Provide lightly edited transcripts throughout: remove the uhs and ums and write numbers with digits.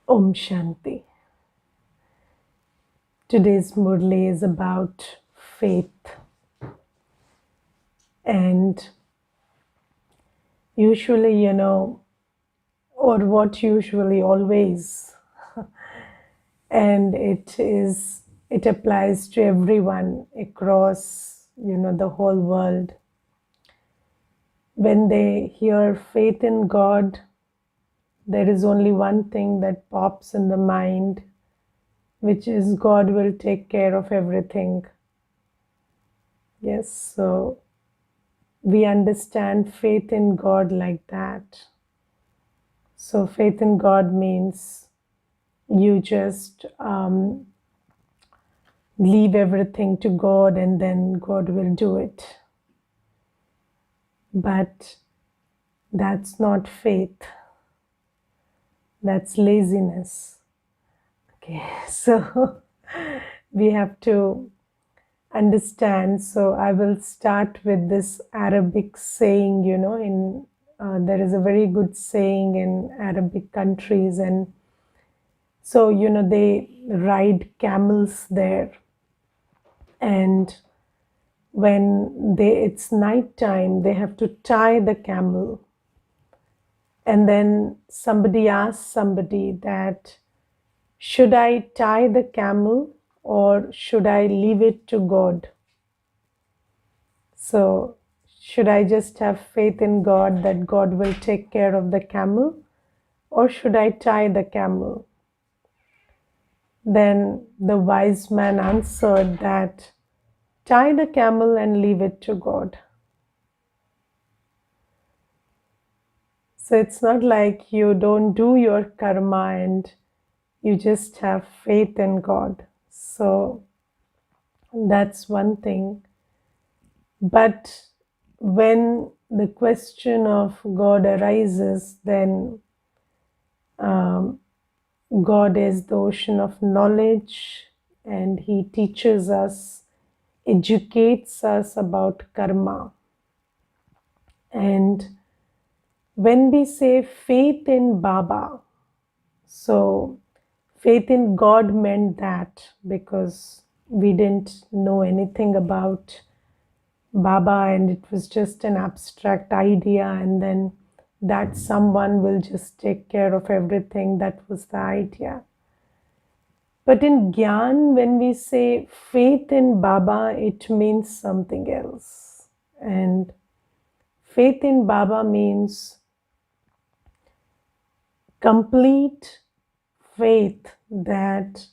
Om Shanti. Today's Murli is about faith. And usually, or what usually always, and it applies to everyone across, the whole world. When they hear faith in God, there is only one thing that pops in the mind, which is God will take care of everything. Yes, so we understand faith in God like that. So, faith in God means you just leave everything to God and then God will do it. But that's not faith, that's laziness. Okay, so we have to understand. So, I will start with this Arabic saying, there is a very good saying in Arabic countries, and so they ride camels there, and when it's night time, they have to tie the camel, and then somebody asks somebody that, should I tie the camel or should I leave it to God? So should I just have faith in God that God will take care of the camel, or should I tie the camel? Then the wise man answered that, tie the camel and leave it to God. So it's not like you don't do your karma and you just have faith in God. So that's one thing. But when the question of God arises, then God is the ocean of knowledge, and He teaches us, educates us about karma. And when we say faith in Baba, so faith in God meant that because we didn't know anything about Baba and it was just an abstract idea, and then that someone will just take care of everything. That was the idea. But in Gyan, when we say faith in Baba, it means something else. And faith in Baba means complete faith that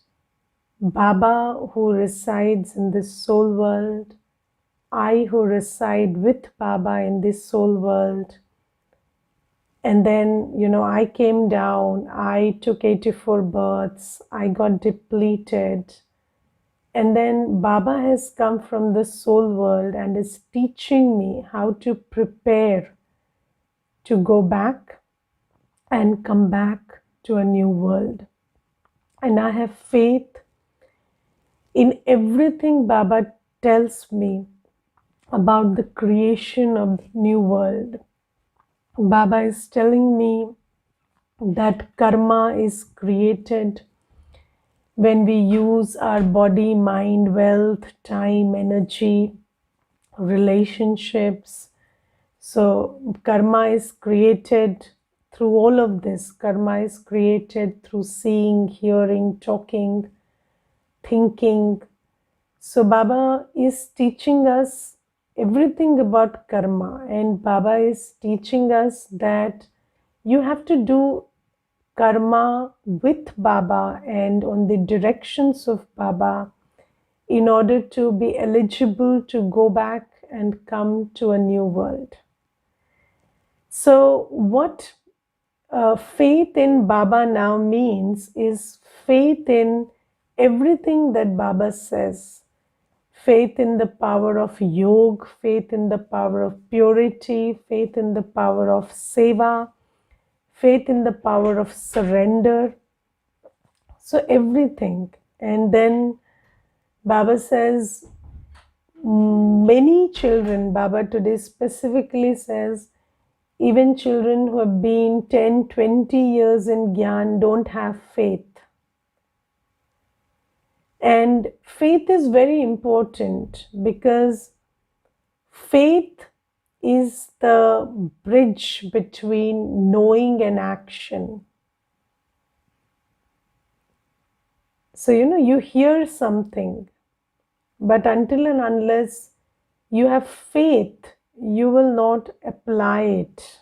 Baba, who resides in this soul world, I who reside with Baba in this soul world, and then, I came down, I took 84 births, I got depleted, and then Baba has come from the soul world and is teaching me how to prepare to go back and come back to a new world. And I have faith in everything Baba tells me about the creation of the new world. Baba is telling me that karma is created when we use our body, mind, wealth, time, energy, relationships. So karma is created through all of this. Karma is created through seeing, hearing, talking, thinking. So Baba is teaching us everything about karma, and Baba is teaching us that you have to do karma with Baba and on the directions of Baba in order to be eligible to go back and come to a new world. So what faith in Baba now means is faith in everything that Baba says. Faith in the power of yoga, faith in the power of purity, faith in the power of seva, faith in the power of surrender. So everything. And then Baba says, many children, Baba today specifically says, Even children who have been 10, 20 years in Gyan don't have faith. And faith is very important because faith is the bridge between knowing and action. So, you hear something, but until and unless you have faith, you will not apply it.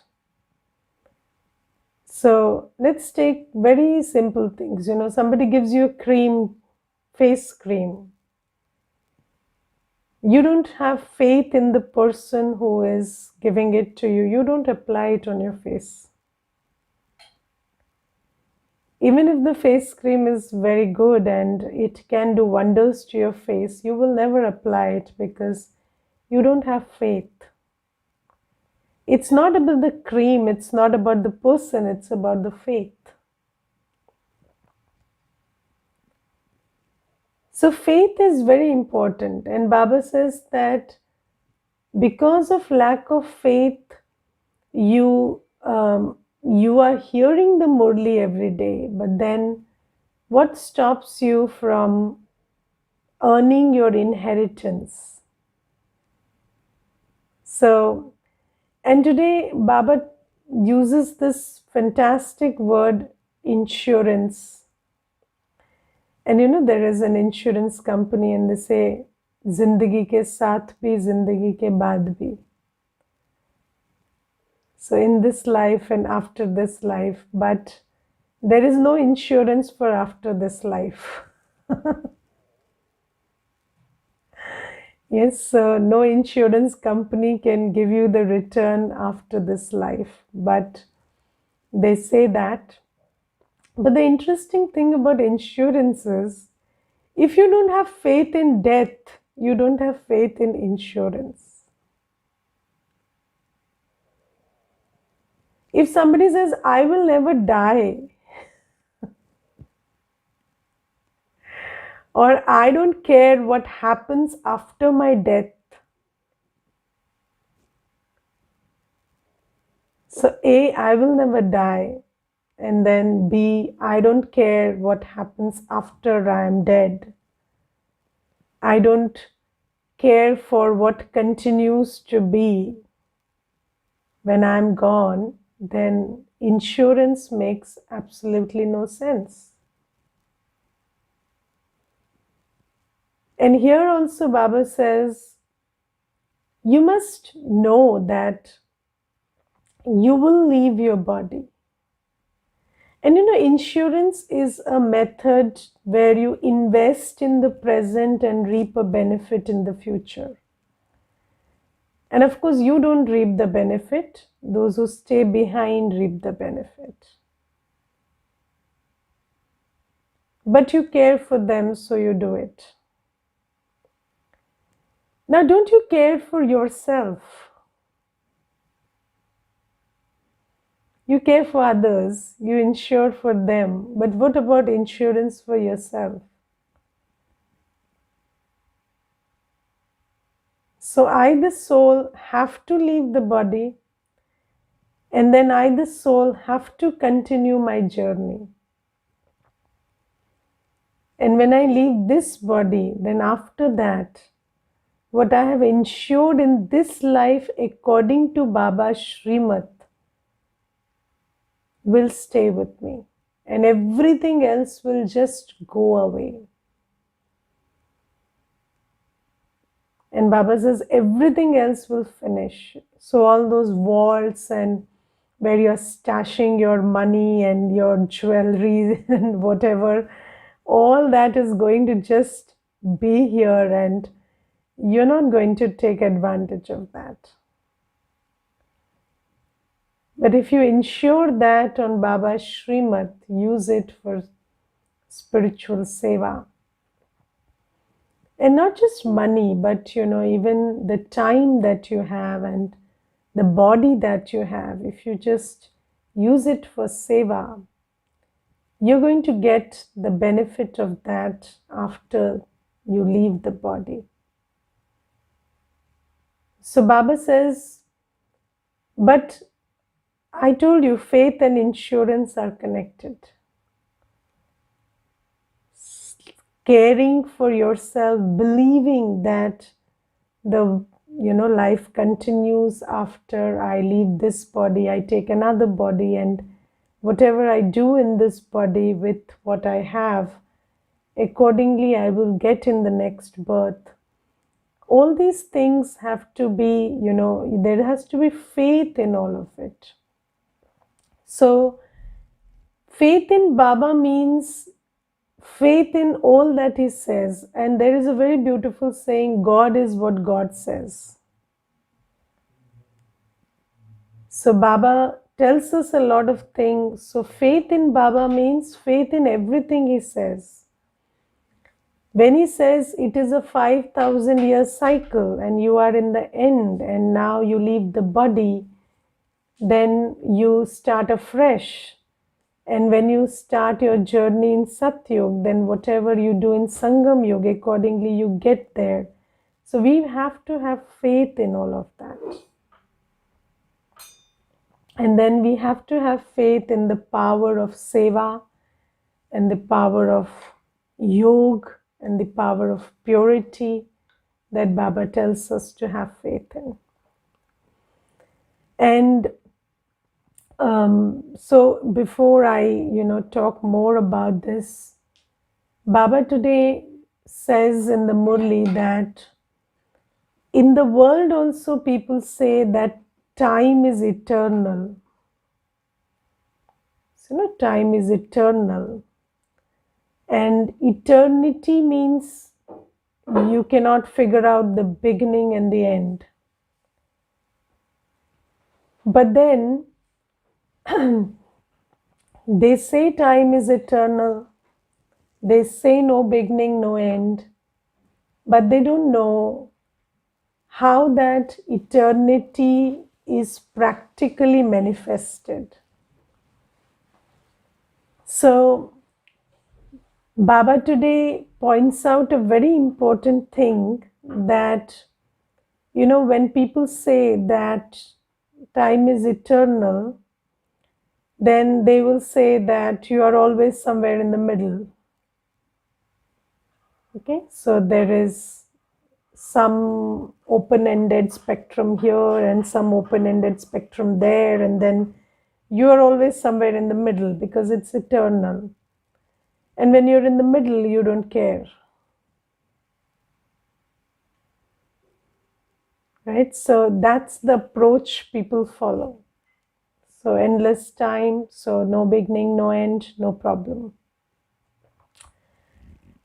So, let's take very simple things. Somebody gives you a cream, face cream. You don't have faith in the person who is giving it to you. You don't apply it on your face. Even if the face cream is very good and it can do wonders to your face, you will never apply it because you don't have faith. It's not about the cream, it's not about the person, it's about the faith. So, faith is very important, and Baba says that because of lack of faith, you are hearing the Murli every day, but then what stops you from earning your inheritance? So, and today Baba uses this fantastic word insurance. And there is an insurance company and they say, Zindagi ke saath bhi, zindagi ke baad bhi. So in this life and after this life, but there is no insurance for after this life. Yes, so no insurance company can give you the return after this life, but they say that. But the interesting thing about insurance is if you don't have faith in death, you don't have faith in insurance. If somebody says, I will never die, or I don't care what happens after my death, so A, I will never die, and then B, I don't care what happens after I am dead. I don't care for what continues to be when I'm gone, then insurance makes absolutely no sense. And here also Baba says, you must know that you will leave your body. And insurance is a method where you invest in the present and reap a benefit in the future. And of course, you don't reap the benefit, those who stay behind reap the benefit. But you care for them, so you do it. Now, don't you care for yourself? You care for others, you insure for them, but what about insurance for yourself? So I, the soul, have to leave the body, and then I, the soul, have to continue my journey. And when I leave this body, then after that, what I have ensured in this life according to Baba's Srimat will stay with me, and everything else will just go away. And Baba says everything else will finish. So all those vaults and where you're stashing your money and your jewelry and whatever, all that is going to just be here, and you're not going to take advantage of that. But if you ensure that on Baba's Srimat, use it for spiritual seva. And not just money, but even the time that you have and the body that you have, if you just use it for seva, you're going to get the benefit of that after you leave the body. So Baba says, but I told you faith and insurance are connected. Caring for yourself, believing that the life continues after I leave this body, I take another body, and whatever I do in this body with what I have, accordingly I will get in the next birth. All these things have to be, there has to be faith in all of it. So faith in Baba means faith in all that he says. And there is a very beautiful saying, God is what God says. So Baba tells us a lot of things. So faith in Baba means faith in everything he says. When he says it is a 5,000-year cycle and you are in the end and now you leave the body, then you start afresh. And when you start your journey in Satyug, then whatever you do in Sangam Yoga, accordingly you get there. So we have to have faith in all of that. And then we have to have faith in the power of Seva and the power of Yoga and the power of purity that Baba tells us to have faith in. And so before I, talk more about this, Baba today says in the Murli that in the world also people say that time is eternal. So, time is eternal. And eternity means you cannot figure out the beginning and the end. But then they say time is eternal. They say no beginning, no end. But they don't know how that eternity is practically manifested. So, Baba today points out a very important thing that, when people say that time is eternal, then they will say that you are always somewhere in the middle. Okay, so there is some open-ended spectrum here and some open-ended spectrum there, and then you are always somewhere in the middle because it's eternal. And when you're in the middle, you don't care. Right? So that's the approach people follow. So endless time, so no beginning, no end, no problem.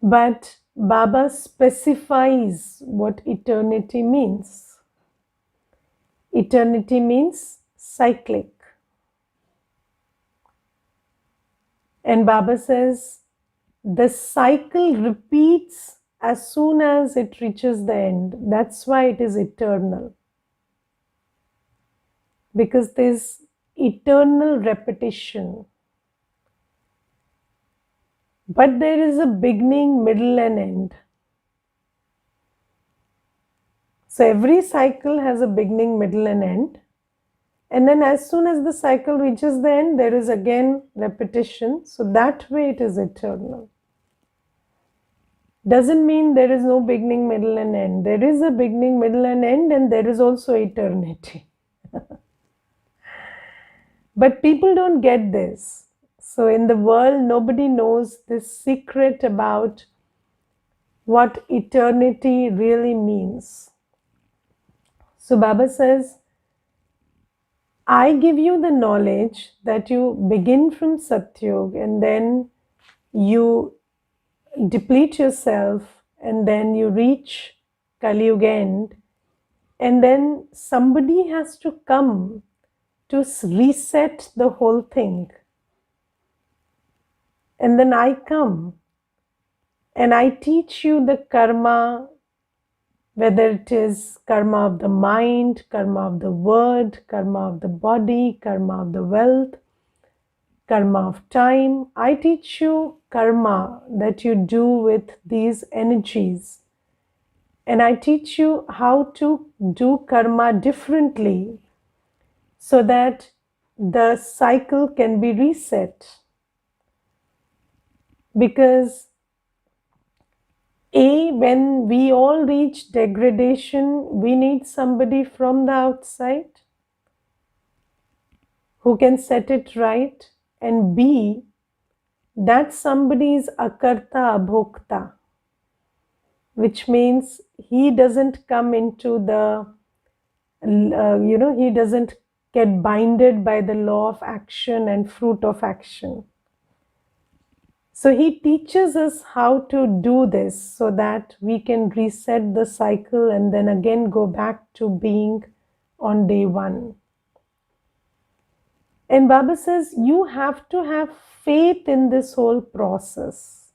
But Baba specifies what eternity means. Eternity means cyclic. And Baba says the cycle repeats as soon as it reaches the end. That's why it is eternal. Because there's eternal repetition. But there is a beginning, middle, and end. So every cycle has a beginning, middle, and end. And then as soon as the cycle reaches the end, there is again repetition. So that way it is eternal. Doesn't mean there is no beginning, middle, and end. There is a beginning, middle, and end, and there is also eternity. But people don't get this. So in the world, nobody knows this secret about what eternity really means. So Baba says, I give you the knowledge that you begin from Satyug and then you deplete yourself and then you reach Kali end, and then somebody has to come to reset the whole thing. And then I come and I teach you the karma, whether it is karma of the mind, karma of the word, karma of the body, karma of the wealth, karma of time. I teach you karma that you do with these energies. And I teach you how to do karma differently so that the cycle can be reset. Because when we all reach degradation, we need somebody from the outside who can set it right. And B, that somebody is akarta abhokta, which means he doesn't come into the, he doesn't get binded by the law of action and fruit of action. So he teaches us how to do this so that we can reset the cycle and then again go back to being on day one. And Baba says you have to have faith in this whole process.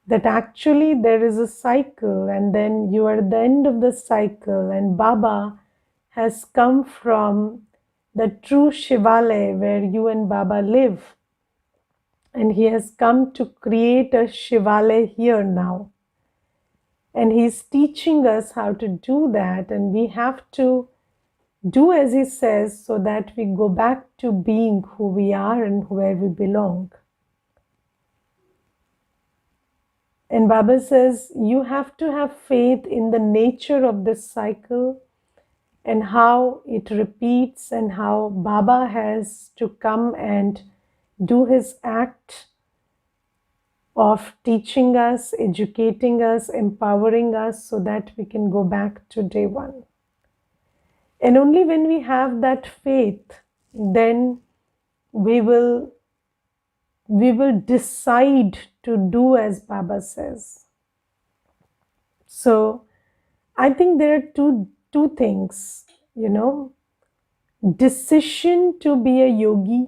That actually there is a cycle and then you are at the end of the cycle, and Baba has come from the true Shivalaya where you and Baba live. And he has come to create a Shivalaya here now. And he's teaching us how to do that. And we have to do as he says so that we go back to being who we are and where we belong. And Baba says you have to have faith in the nature of this cycle and how it repeats and how Baba has to come and do his act of teaching us, educating us, empowering us so that we can go back to day one. And only when we have that faith, then we will decide to do as Baba says. So I think there are two things, decision to be a yogi,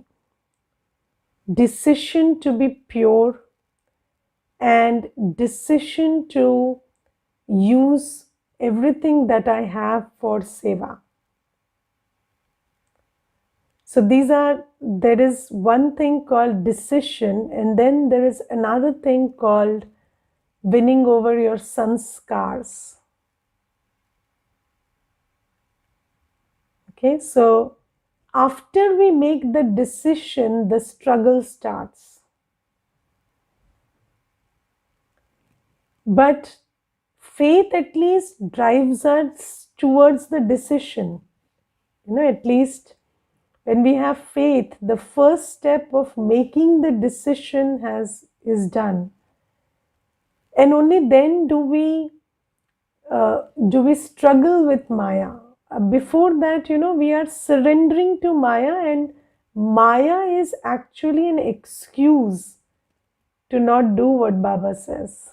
decision to be pure, and decision to use everything that I have for seva. So there is one thing called decision, and then there is another thing called winning over your sanskars. Okay, so after we make the decision, the struggle starts. But faith at least drives us towards the decision. At least when we have faith, the first step of making the decision is done. And only then do we struggle with Maya. Before that, we are surrendering to Maya, and Maya is actually an excuse to not do what Baba says.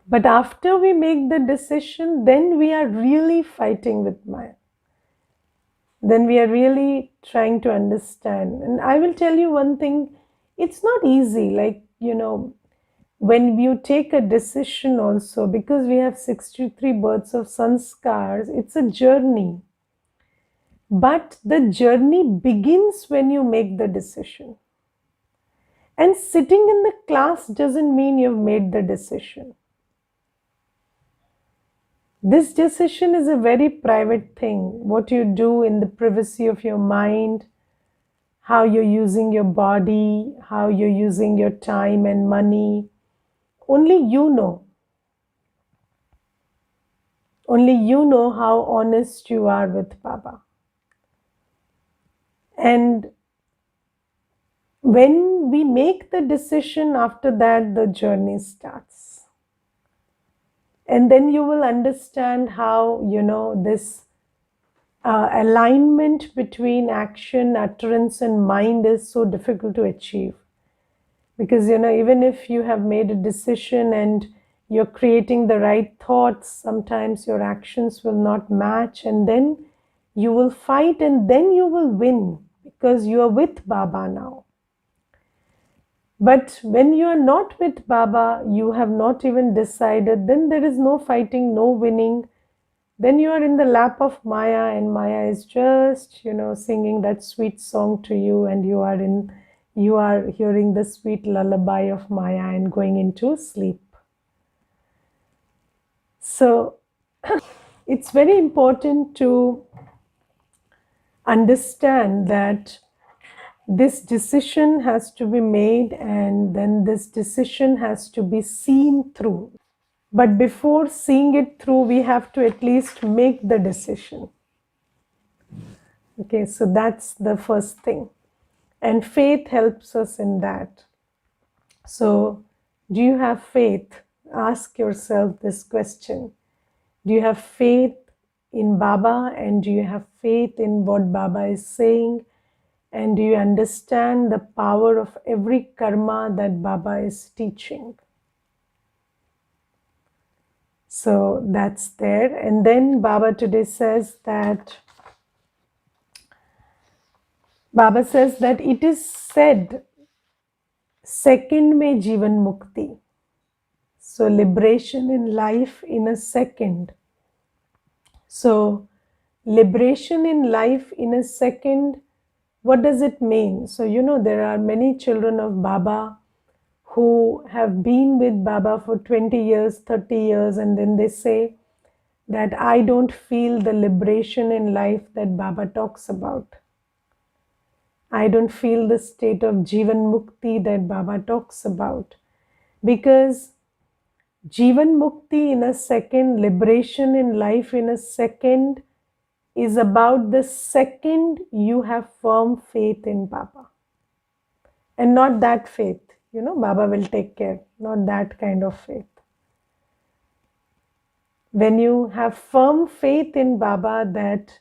But after we make the decision, then we are really fighting with Maya. Then we are really trying to understand. And I will tell you one thing, it's not easy. Like, when you take a decision also, because we have 63 births of sanskars, it's a journey. But the journey begins when you make the decision. And sitting in the class doesn't mean you've made the decision. This decision is a very private thing. What you do in the privacy of your mind, how you're using your body, how you're using your time and money, only you know. Only you know how honest you are with Baba. And when we make the decision, after that, the journey starts. And then you will understand how, this alignment between action, utterance, and mind is so difficult to achieve. Because, even if you have made a decision and you're creating the right thoughts, sometimes your actions will not match, and then you will fight, and then you will win because you are with Baba now. But when you are not with Baba, you have not even decided, then there is no fighting, no winning. Then you are in the lap of Maya, and Maya is just, singing that sweet song to you, and you are hearing the sweet lullaby of Maya and going into sleep. So it's very important to understand that this decision has to be made, and then this decision has to be seen through. But before seeing it through, we have to at least make the decision. Okay, so that's the first thing. And faith helps us in that. So, do you have faith? Ask yourself this question. Do you have faith in Baba, and do you have faith in what Baba is saying? And do you understand the power of every karma that Baba is teaching? So that's there. And then Baba today says that it is said, second mein Jivan Mukti. So liberation in life in a second. So liberation in life in a second, what does it mean? So, there are many children of Baba who have been with Baba for 20 years, 30 years, and then they say that I don't feel the liberation in life that Baba talks about. I don't feel the state of Jivan Mukti that Baba talks about. Because Jivan Mukti in a second, liberation in life in a second, is about the second you have firm faith in Baba. And not that faith, Baba will take care, not that kind of faith. When you have firm faith in Baba that,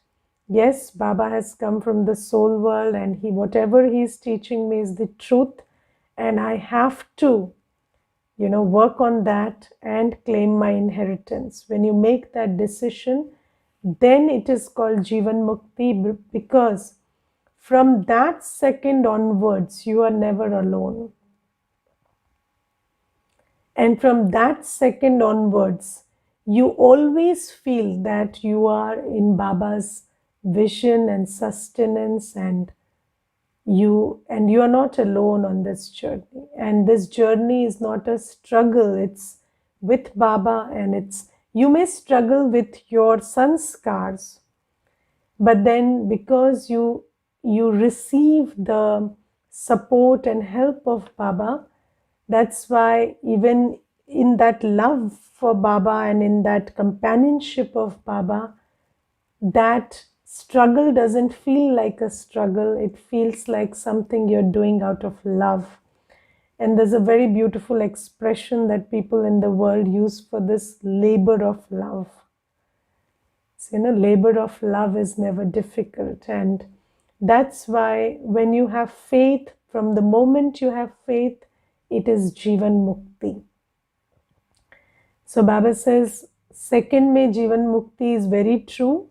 yes, Baba has come from the soul world and whatever he is teaching me is the truth, and I have to, work on that and claim my inheritance. When you make that decision, then it is called Jivan Mukti, because from that second onwards, you are never alone. And from that second onwards, you always feel that you are in Baba's vision and sustenance, and you are not alone on this journey. And this journey is not a struggle, it's with Baba, and you may struggle with your sanskars, but then because you receive the support and help of Baba, that's why even in that love for Baba and in that companionship of Baba, that struggle doesn't feel like a struggle. It feels like something you're doing out of love. And there's a very beautiful expression that people in the world use for this: labor of love. So, labor of love is never difficult. And that's why when you have faith, from the moment you have faith, it is Jivan Mukti. So Baba says, second mein Jivan Mukti is very true,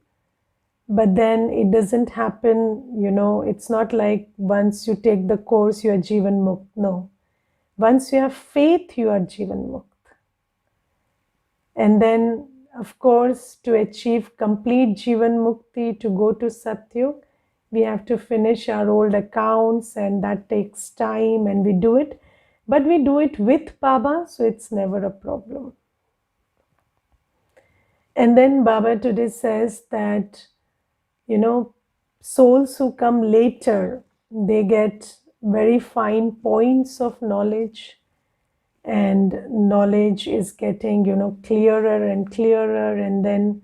but then it doesn't happen, it's not like once you take the course, you are Jivan Mukt. No. Once you have faith, you are Jivan Mukt. And then, of course, to achieve complete Jivan Mukti, to go to Satyug, we have to finish our old accounts, and that takes time, and we do it. But we do it with Baba, so it's never a problem. And then Baba today says that, souls who come later, they get very fine points of knowledge, and knowledge is getting, clearer and clearer. And then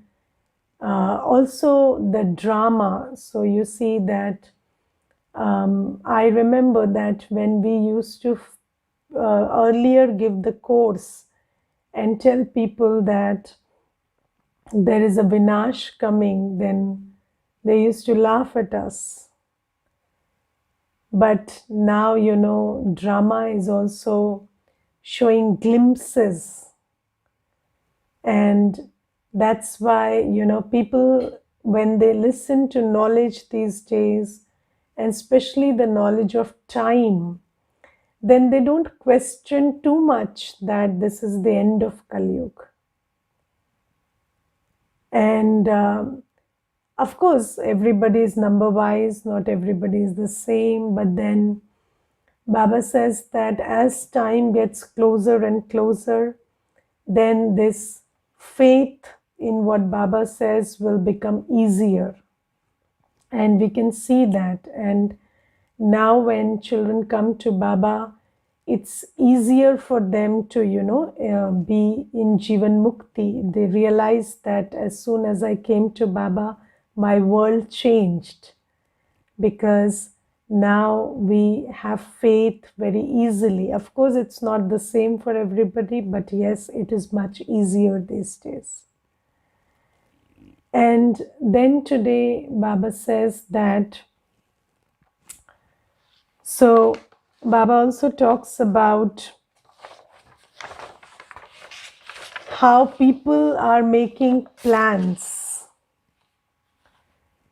also the drama. So you see that I remember that when we used to earlier give the course and tell people that there is a Vinash coming, then they used to laugh at us. But now, drama is also showing glimpses. And that's why, people, when they listen to knowledge these days, and especially the knowledge of time, then they don't question too much that this is the end of Kali Yuga. And of course, everybody is number wise, not everybody is the same. But then Baba says that as time gets closer and closer, then this faith in what Baba says will become easier. And we can see that. And now when children come to Baba, it's easier for them to, be in Jivan Mukti. They realize that as soon as I came to Baba, my world changed, because now we have faith very easily. Of course, it's not the same for everybody, but yes, it is much easier these days. And then today, Baba says that, so Baba also talks about how people are making plans.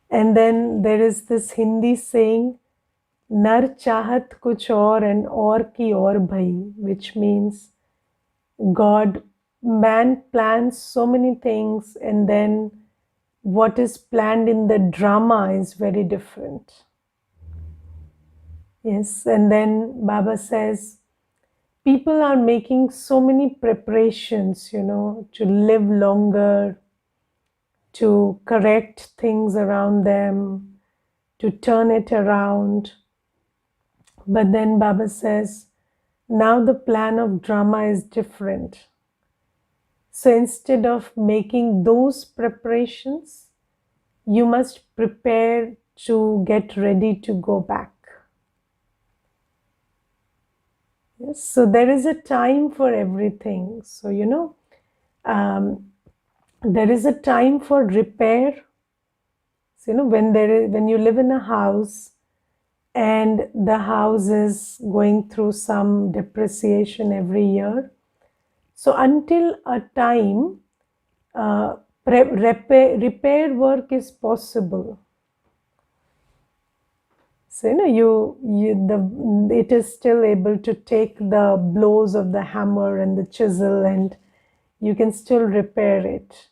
And then there is this Hindi saying, Nar chahat kuch aur and aur ki aur bhai, which means man plans so many things, and then what is planned in the drama is very different. Yes, and then Baba says, people are making so many preparations, to live longer, to correct things around them, to turn it around. But then Baba says, now the plan of drama is different. So instead of making those preparations, you must prepare to get ready to go back. Yes, so there is a time for everything. So, there is a time for repair. So, when you live in a house and the house is going through some depreciation every year, so until a time, repair work is possible. So it is still able to take the blows of the hammer and the chisel, and you can still repair it.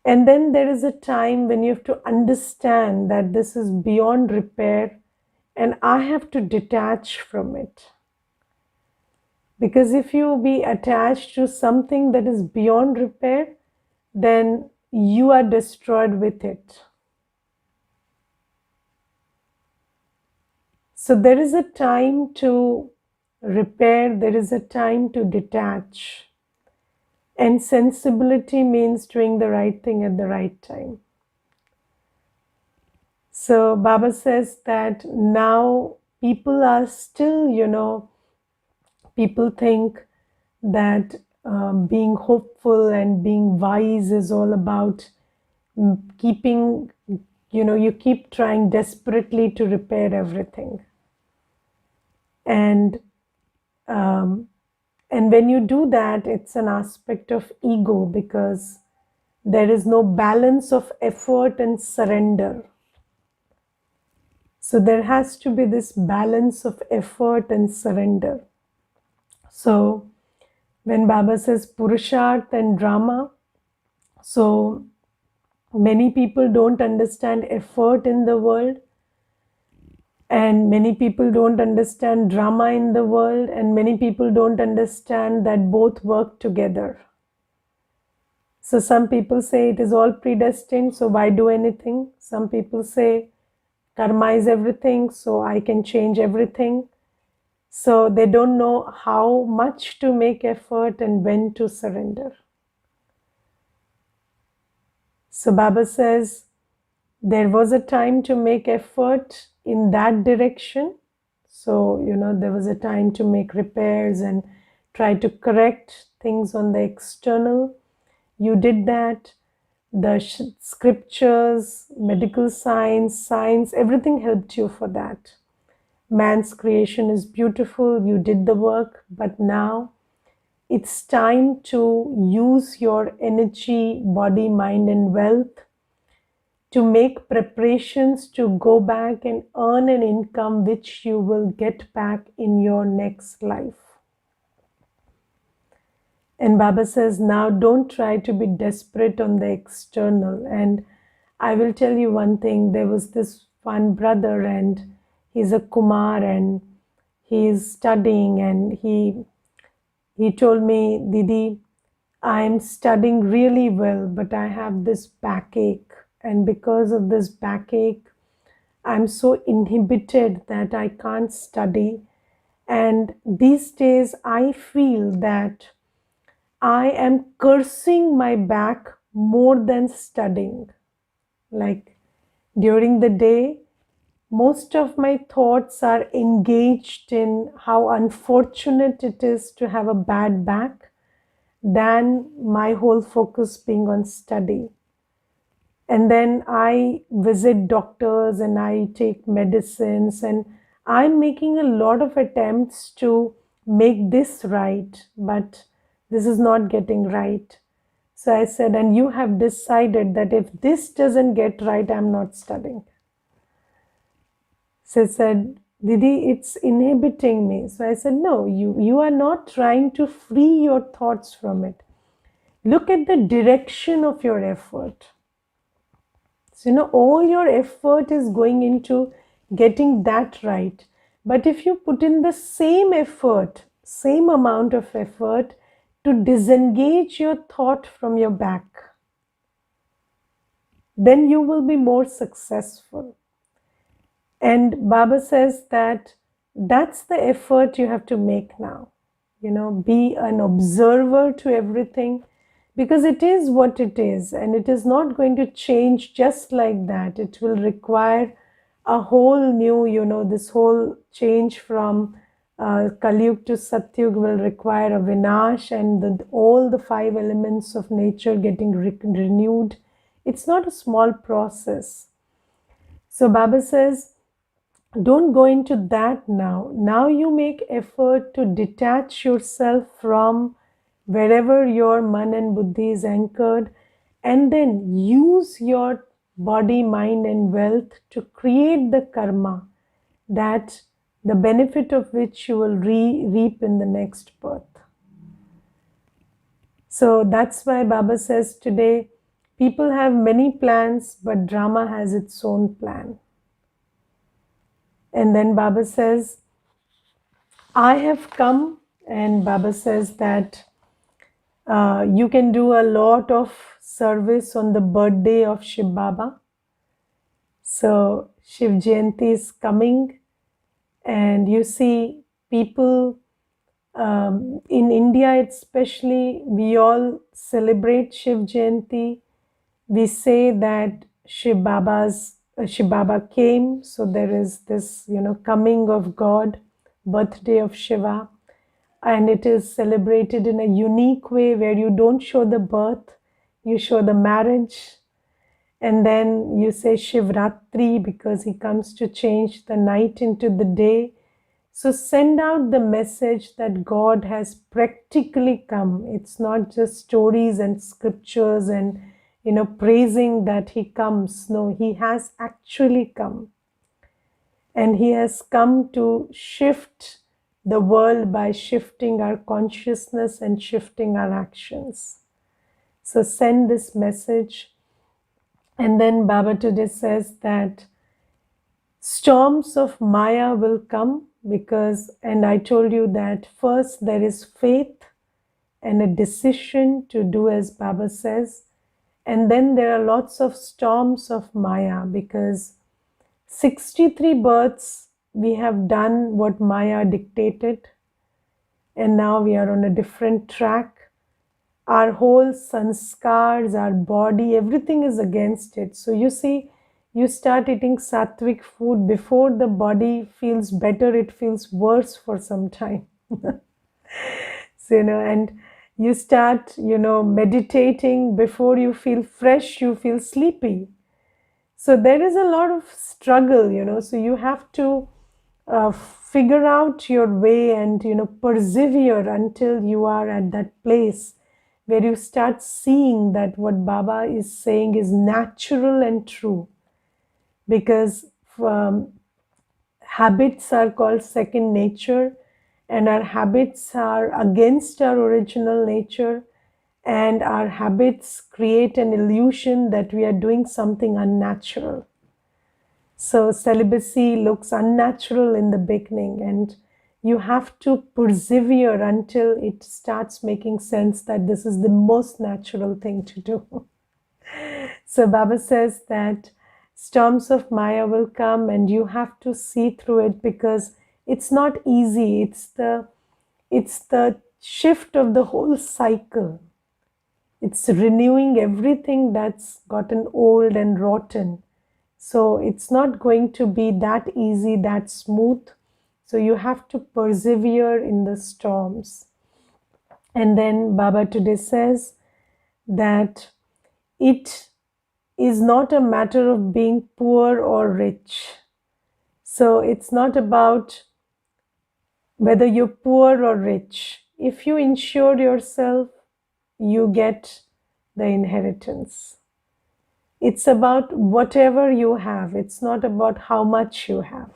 And then there is a time when you have to understand that this is beyond repair and I have to detach from it. Because if you be attached to something that is beyond repair, then you are destroyed with it. So there is a time to repair, there is a time to detach. And sensibility means doing the right thing at the right time. So Baba says that now people are still, people think that being hopeful and being wise is all about keeping, you keep trying desperately to repair everything. And when you do that, it's an aspect of ego, because there is no balance of effort and surrender. So there has to be this balance of effort and surrender. So when Baba says Purusharth and drama, so many people don't understand effort in the world, and many people don't understand drama in the world, and many people don't understand that both work together. So some people say it is all predestined, so why do anything? Some people say karma is everything, so I can change everything. So they don't know how much to make effort and when to surrender. So Baba says, there was a time to make effort in that direction. So, there was a time to make repairs and try to correct things on the external. You did that. The scriptures, medical science, everything helped you for that. Man's creation is beautiful. You did the work, but now it's time to use your energy, body, mind, and wealth to make preparations to go back and earn an income which you will get back in your next life. And Baba says, now don't try to be desperate on the external. And I will tell you one thing, there was this one brother, and he's a Kumar, and he is studying, and he told me, Didi, I'm studying really well, but I have this backache. And because of this backache, I'm so inhibited that I can't study. And these days, I feel that I am cursing my back more than studying. Like during the day, most of my thoughts are engaged in how unfortunate it is to have a bad back than my whole focus being on study. And then I visit doctors and I take medicines, and I'm making a lot of attempts to make this right, but this is not getting right. So I said, and you have decided that if this doesn't get right, I'm not studying. So I said, Didi, it's inhibiting me. So I said, no, you are not trying to free your thoughts from it. Look at the direction of your effort. So, all your effort is going into getting that right. But if you put in the same effort, same amount of effort to disengage your thought from your back, then you will be more successful. And Baba says that that's the effort you have to make now. Be an observer to everything, because it is what it is, and it is not going to change just like that. It will require a whole new, this whole change from Kalyug to Satyug will require a Vinash, and all the five elements of nature getting renewed. It's not a small process. So Baba says, don't go into that now. Now you make effort to detach yourself from wherever your man and buddhi is anchored, and then use your body, mind, and wealth to create the karma that the benefit of which you will reap in the next birth. So that's why Baba says today, people have many plans, but drama has its own plan. And then Baba says, I have come, and Baba says that you can do a lot of service on the birthday of Shiv Baba. So Shiv Jayanti is coming, and you see people in India especially, we all celebrate Shiv Jayanti. We say that Shiv Baba came, so there is this, coming of God, birthday of Shiva, and it is celebrated in a unique way where you don't show the birth, you show the marriage, and then you say Shivratri because he comes to change the night into the day. So send out the message that God has practically come. It's not just stories and scriptures and praising that he comes. No, he has actually come. And he has come to shift the world by shifting our consciousness and shifting our actions. So send this message. And then Baba today says that storms of Maya will come because, and I told you that first there is faith and a decision to do as Baba says. And then there are lots of storms of Maya because 63 births we have done what Maya dictated, and now we are on a different track. Our whole sanskars, our body, everything is against it. So you see, you start eating sattvic food before the body feels better, it feels worse for some time. So, and you start, meditating before you feel fresh, you feel sleepy. So there is a lot of struggle, so you have to figure out your way and, persevere until you are at that place where you start seeing that what Baba is saying is natural and true. Because habits are called second nature, and our habits are against our original nature, and our habits create an illusion that we are doing something unnatural. So celibacy looks unnatural in the beginning, and You have to persevere until it starts making sense that this is the most natural thing to do. So Baba says that storms of Maya will come and you have to see through it, because it's not easy. It's the shift of the whole cycle. It's renewing everything that's gotten old and rotten. So it's not going to be that easy, that smooth. So you have to persevere in the storms. And then Baba today says that it is not a matter of being poor or rich. So it's not about whether you're poor or rich. If you insure yourself, you get the inheritance. It's about whatever you have. It's not about how much you have.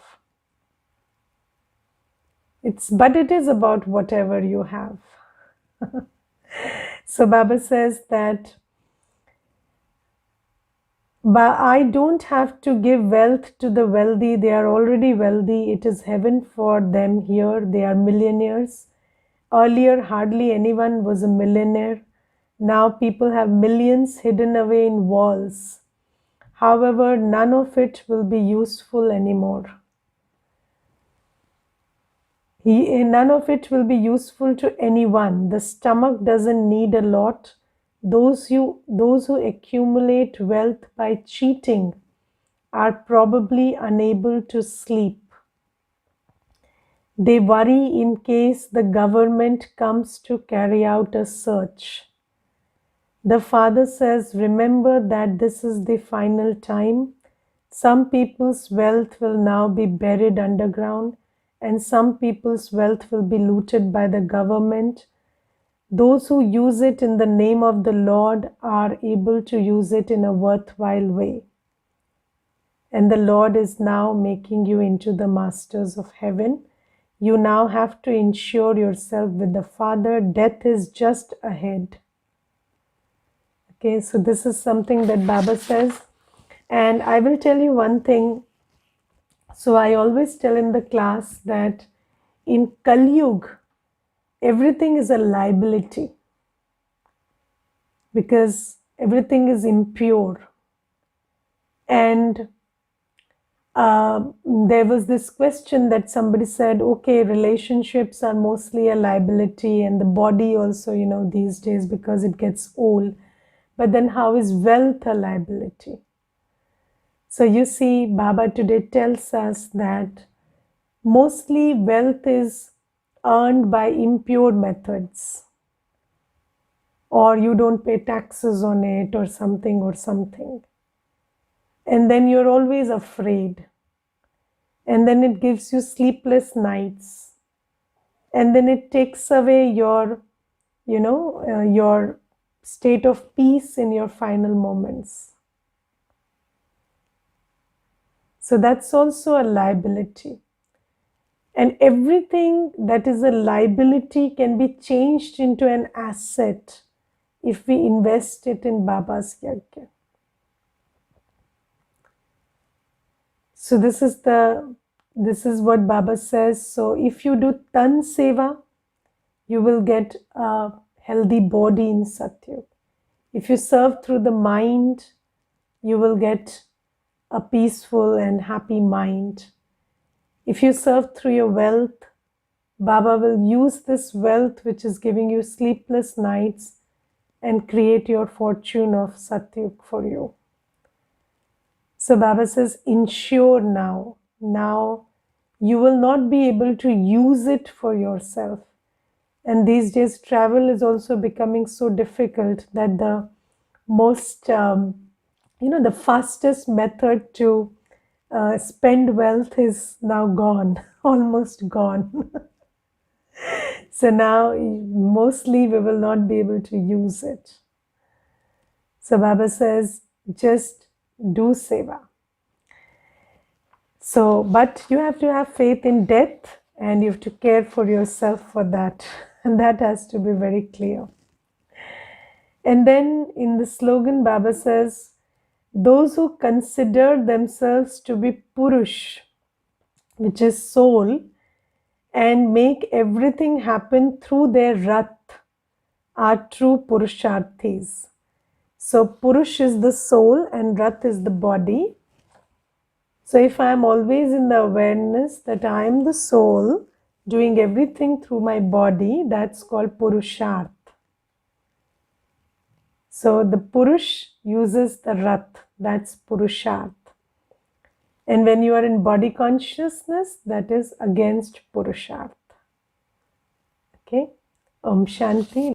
But it is about whatever you have. So Baba says that, but I don't have to give wealth to the wealthy. They are already wealthy. It is heaven for them here. They are millionaires. Earlier, hardly anyone was a millionaire. Now people have millions hidden away in walls. However, none of it will be useful anymore. None of it will be useful to anyone. The stomach doesn't need a lot. Those who accumulate wealth by cheating are probably unable to sleep. They worry in case the government comes to carry out a search. The father says, remember that this is the final time. Some people's wealth will now be buried underground, and some people's wealth will be looted by the government. Those who use it in the name of the Lord are able to use it in a worthwhile way. And the Lord is now making you into the masters of heaven. You now have to insure yourself with the Father. Death is just ahead. Okay, so this is something that Baba says. And I will tell you one thing. So I always tell in the class that in Kali Yuga, everything is a liability, because everything is impure. And there was this question that somebody said, okay, relationships are mostly a liability, and the body also, these days, because it gets old. But then how is wealth a liability? So you see, Baba today tells us that mostly wealth is earned by impure methods, or you don't pay taxes on it, or something. And then you're always afraid. And then it gives you sleepless nights. And then it takes away your state of peace in your final moments. So that's also a liability. And everything that is a liability can be changed into an asset if we invest it in Baba's Yajna. So this is what Baba says. So if you do Tan Seva, you will get a healthy body in Satyug. If you serve through the mind, you will get a peaceful and happy mind. If you serve through your wealth, Baba will use this wealth which is giving you sleepless nights and create your fortune of Satyug for you. So Baba says, ensure now. Now you will not be able to use it for yourself. And these days travel is also becoming so difficult that the most, the fastest method to spend wealth is now gone, almost gone. So now mostly we will not be able to use it. So Baba says, just do seva. So, but you have to have faith in death, and you have to care for yourself for that. And that has to be very clear. And then in the slogan, Baba says, those who consider themselves to be Purush, which is soul, and make everything happen through their Rath are true Purusharthis. So Purush is the soul and Rath is the body. So if I am always in the awareness that I am the soul doing everything through my body, that's called Purusharth. So the Purush uses the Rath, that's Purusharth. And when you are in body consciousness, that is against Purusharth. Okay? Om Shanti.